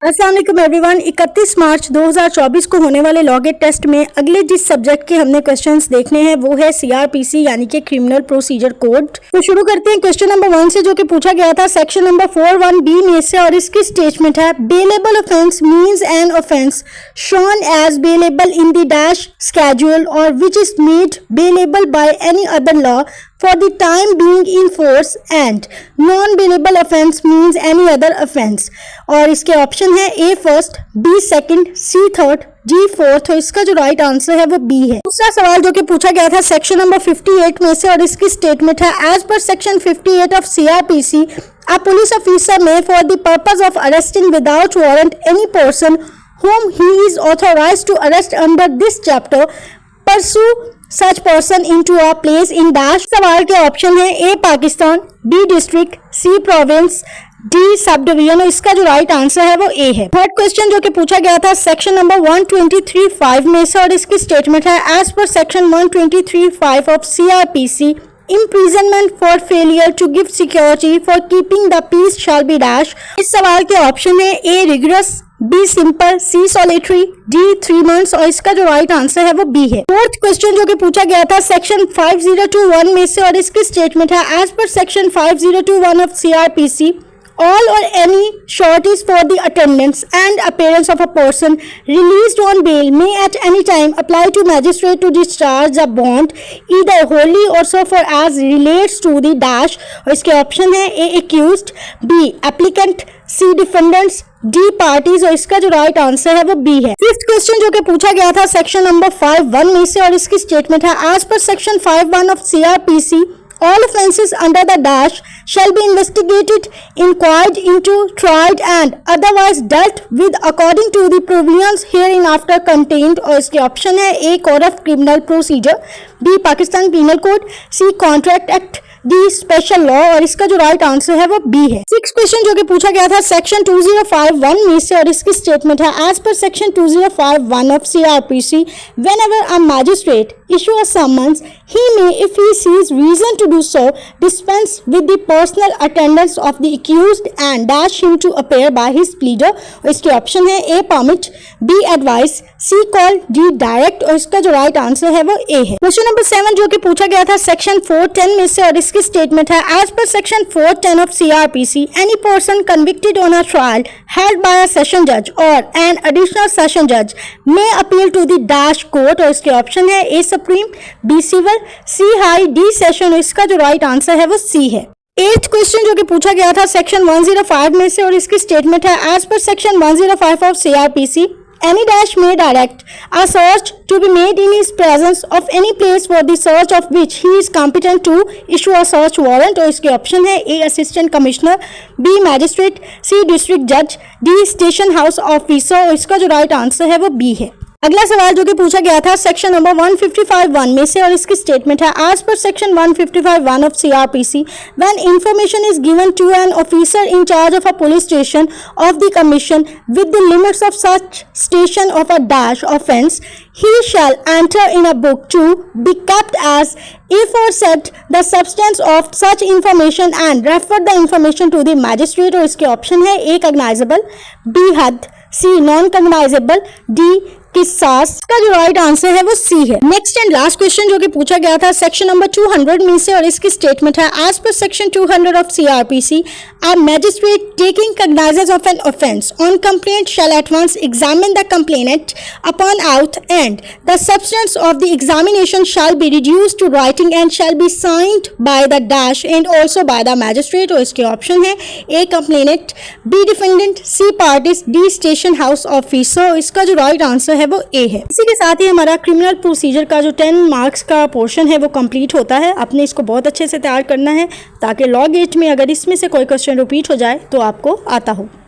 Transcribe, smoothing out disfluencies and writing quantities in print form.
अस्सलाम वालेकुम एवरीवन। 31 मार्च 2024 को होने वाले लॉ-गेट टेस्ट में अगले जिस सब्जेक्ट के हमने क्वेश्चंस देखने हैं वो है सीआरपीसी यानी कि क्रिमिनल प्रोसीजर कोड। तो शुरू करते हैं क्वेश्चन नंबर 1 से, जो कि पूछा गया था सेक्शन नंबर 41B में से, और इसकी स्टेटमेंट है bailable offence means an offence shown as bailable in the dash schedule और which is made bailable by any other law for the time being in force and non-bailable offence means any other offence। और इसके option है A first, B second, C third, D fourth. तो इसका जो right answer है वो B है। दूसरा सवाल जो कि पूछा गया था सेक्शन नंबर 58 में से, और इसकी स्टेटमेंट है as per section 58 of CRPC a police officer may for the purpose of arresting without warrant any person whom he is authorized to arrest under this chapter pursue such person into a place in dash। सवाल के option है A Pakistan, B district, C province, D sub division. इसका जो right answer है वो A है। Third question जो कि पूछा गया था सेक्शन नंबर 123(5) में से, और इसकी स्टेटमेंट है as per section 123(5) of CRPC imprisonment for failure to give security for keeping the peace shall be dash। इस सवाल के ऑप्शन है A rigorous, B simple, C solitary, D 3 months। और इसका जो राइट आंसर है वो B है। फोर्थ क्वेश्चन जो कि पूछा गया था सेक्शन 5021 में से, और इसकी स्टेटमेंट है as per section 5021 of CRPC all or any sureties for the attendance and appearance of a person released on bail may at any time apply to magistrate to discharge a bond either wholly or so far as relates to the dash। और इसके option है A accused, B applicant, C defendants, D parties। और इसका जो right answer है वो B है। Fifth question जो कि पूछा गया था सेक्शन नंबर 51 में से, और इसकी स्टेटमेंट है as per section 51 of CRPC all offences under the dash shall be investigated, inquired into, tried and otherwise dealt with according to the provisions hereinafter contained। और इसके ऑप्शन है A code of criminal procedure, B Pakistan penal code, C contract act, D special law. और इसका जो right answer है वो B है। Six question जो कि पूछा गया था सेक्शन 2051 में से, और इसकी स्टेटमेंट है as per section 2051 of CRPC whenever a magistrate issue a summons he may, if he sees reason to do so, dispense with the personal attendance of the accused and dash him to appear by his pleader। और इसके option है A permit, B advice, C call, D direct। और इसका जो right answer है वो A है। Question number 7 जो कि पूछा गया था सेक्शन 410 में से, और इसकी स्टेटमेंट है as per section 410 of CRPC any person convicted on a trial held by a session judge or an additional session judge may appeal to the dash court। और इसके ऑप्शन है A supreme, B civil, C high, D session. इसका जो right answer है वो C है। Eighth question जो कि पूछा गया था सेक्शन 105 में से, और इसकी स्टेटमेंट है as per section 105 of CRPC any dash may direct a search to be made in his presence of any place for the search of which he is competent to issue a search warrant। और इसके option है A assistant commissioner, B magistrate, C district जज, D station house officer. और इसका जो right answer है वो B है। अगला सवाल जो कि पूछा गया था सेक्शन नंबर 155(1) में से, और इसकी स्टेटमेंट है as per section 155(1) of CRPC when information is given to an officer in charge of a police station of the commission with the limits of such station of a dash offense he shall enter in a book to be kept as aforesaid the substance of such information and refer the information to the magistrate। और इसके option है A cognizable, B हद, C non cognisable, D किसास। इसका जो right answer है वो C है। Next and last question जो कि पूछा गया था सेक्शन नंबर 200 में से, और इसकी स्टेटमेंट है as per section 200 of CRPC a magistrate taking cognizance of an offence on complaint shall at once examine the complainant upon oath and the substance of the examination shall be reduced to writing and shall be signed by the dash and also by the magistrate। और इसके option है A complainant, B defendant, C parties, D station house officer. इसका जो right answer है वो A है। इसी के साथ ही हमारा क्रिमिनल प्रोसीजर का जो 10 मार्क्स का पोर्शन है वो कंप्लीट होता है। आपने इसको बहुत अच्छे से तैयार करना है ताकि लॉ गेट में अगर इसमें से कोई क्वेश्चन रिपीट हो जाए तो आपको आता हो।